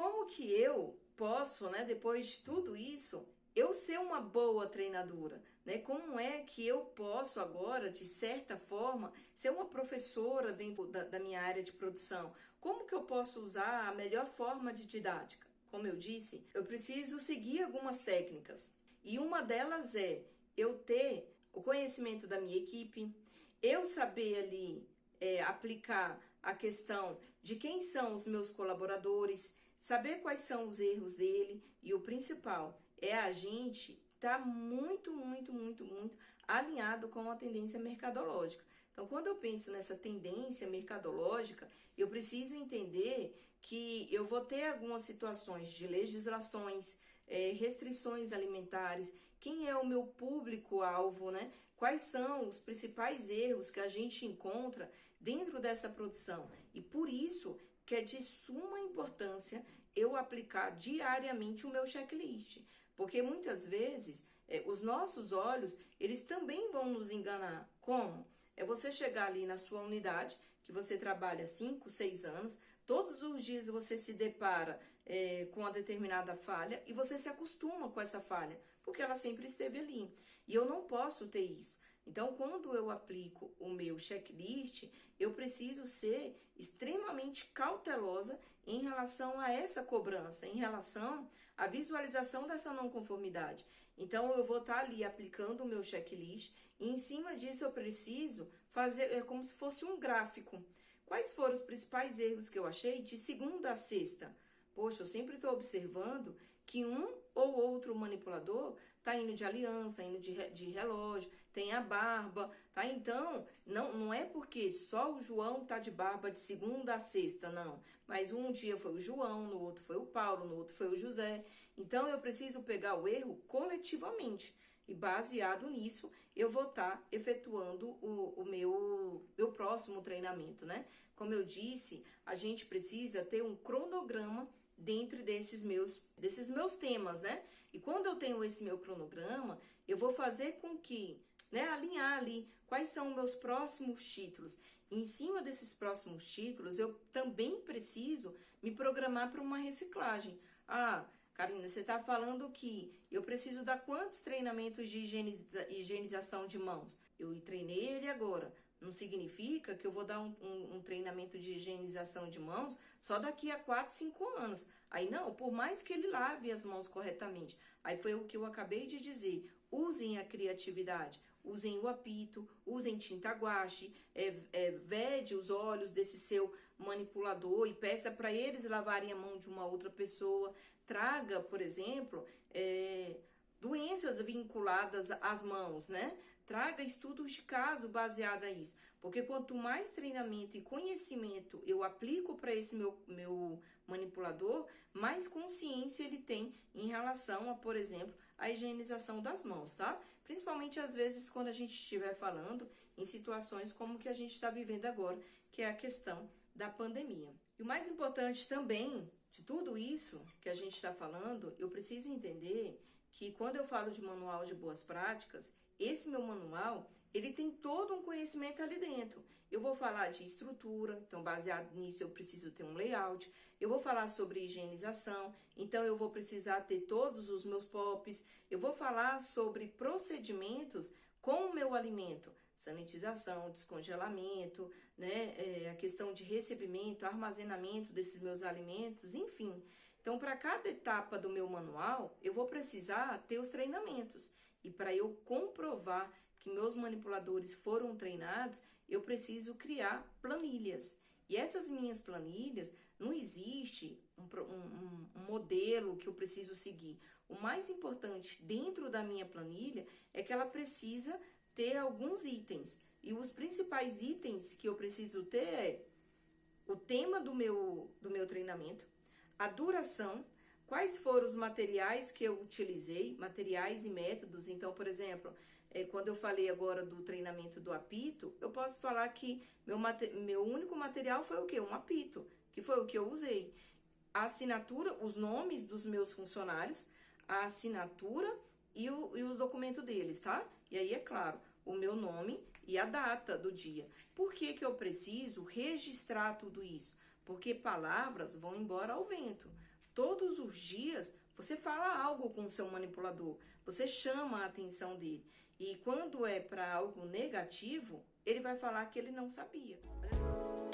como que eu posso, né, depois de tudo isso, eu ser uma boa treinadora, né? Como é que eu posso agora, de certa forma, ser uma professora dentro da minha área de produção? Como que eu posso usar a melhor forma de didática? Como eu disse, eu preciso seguir algumas técnicas. E uma delas é eu ter o conhecimento da minha equipe, eu saber ali aplicar a questão de quem são os meus colaboradores, saber quais são os erros dele e o principal é a gente estar muito alinhado com a tendência mercadológica. Então, quando eu penso nessa tendência mercadológica, eu preciso entender que eu vou ter algumas situações de legislações, restrições alimentares, quem é o meu público-alvo, né? Quais são os principais erros que a gente encontra dentro dessa produção. E por isso que é de suma importância eu aplicar diariamente o meu checklist. Porque muitas vezes os nossos olhos, eles também vão nos enganar. Como? É você chegar ali na sua unidade, que você trabalha 5, 6 anos, todos os dias você se depara com uma determinada falha e você se acostuma com essa falha, porque ela sempre esteve ali. E eu não posso ter isso. Então, quando eu aplico o meu checklist, eu preciso ser extremamente cautelosa em relação a essa cobrança, em relação à visualização dessa não conformidade. Então, eu vou estar ali aplicando o meu checklist e em cima disso eu preciso fazer como se fosse um gráfico. Quais foram os principais erros que eu achei de segunda a sexta? Poxa, eu sempre estou observando que um ou outro manipulador tá indo de aliança, indo de relógio, tem a barba, tá? Então, não é porque só o João tá de barba de segunda a sexta, não. Mas um dia foi o João, no outro foi o Paulo, no outro foi o José. Então, eu preciso pegar o erro coletivamente. E baseado nisso, eu vou estar efetuando o meu próximo treinamento, né? Como eu disse, a gente precisa ter um cronograma dentro desses meus temas, né? E quando eu tenho esse meu cronograma, eu vou fazer com que, né, alinhar ali quais são os meus próximos títulos. E em cima desses próximos títulos, eu também preciso me programar para uma reciclagem. Ah, Karina, você está falando que eu preciso dar quantos treinamentos de higienização de mãos? Eu treinei ele agora. Não significa que eu vou dar um treinamento de higienização de mãos só daqui a 4, 5 anos. Aí não, por mais que ele lave as mãos corretamente. Aí foi o que eu acabei de dizer. Usem a criatividade. Usem o apito, usem tinta guache, vede os olhos desse seu manipulador e peça para eles lavarem a mão de uma outra pessoa. Traga, por exemplo, doenças vinculadas às mãos, né? Traga estudos de caso baseado nisso. Porque quanto mais treinamento e conhecimento eu aplico para esse meu manipulador, mais consciência ele tem em relação a, por exemplo, a higienização das mãos, tá? Principalmente às vezes quando a gente estiver falando em situações como que a gente está vivendo agora, que é a questão da pandemia. E o mais importante também de tudo isso que a gente está falando, eu preciso entender que quando eu falo de manual de boas práticas, esse meu manual, ele tem todo um conhecimento ali dentro. Eu vou falar de estrutura, então baseado nisso eu preciso ter um layout. Eu vou falar sobre higienização, então eu vou precisar ter todos os meus POPs. Eu vou falar sobre procedimentos com o meu alimento, sanitização, descongelamento, né, a questão de recebimento, armazenamento desses meus alimentos, enfim. Então, para cada etapa do meu manual, eu vou precisar ter os treinamentos. E para eu comprovar que meus manipuladores foram treinados, eu preciso criar planilhas. E essas minhas planilhas, não existe um modelo que eu preciso seguir. O mais importante dentro da minha planilha é que ela precisa ter alguns itens. E os principais itens que eu preciso ter é o tema do meu treinamento, a duração, quais foram os materiais que eu utilizei, materiais e métodos. Então, por exemplo, quando eu falei agora do treinamento do apito, eu posso falar que meu único material foi o quê? Um apito, que foi o que eu usei. A assinatura, os nomes dos meus funcionários, a assinatura e o documento deles, tá? E aí, é claro, o meu nome e a data do dia. Por que que eu preciso registrar tudo isso? Porque palavras vão embora ao vento. Todos os dias você fala algo com o seu manipulador, você chama a atenção dele. E quando é para algo negativo, ele vai falar que ele não sabia. Olha só.